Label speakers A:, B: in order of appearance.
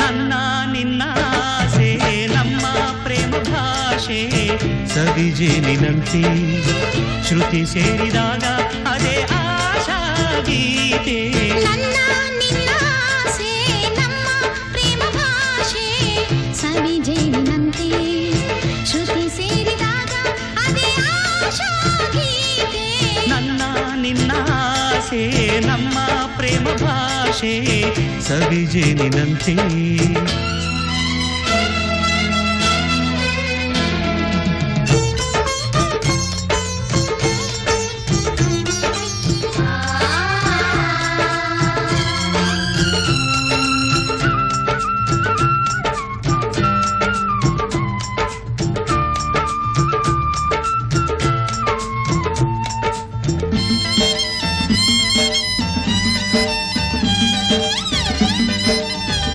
A: ನನ್ನ ನಿನ್ನ ಆಸೆ ನಮ್ಮ ಪ್ರೇಮ ಭಾಷೆ ಸವಿಜೇನಿನಂತೆ ಶ್ರುತಿ ಸೇರಿದಾಗ ಅದೇ ಆಶಾ ಗೀತೆ.
B: ನನ್ನ ನಿನ್ನ ಆಸೆ ನಮ್ಮ ಪ್ರೇಮ ಭಾಷೆ ಸವಿಜೇನಿನಂತೆ ಶ್ರುತಿ ಸೇರಿದಾಗ ಅದೇ ಆಶಾ ಗೀತೆ.
A: ನನ್ನ ನಿನ್ನ ಆಸೆ ನಮ್ಮ ಪ್ರೇಮ ಭಾಷೆ ಸವಿಜೇನಿನಂತೆ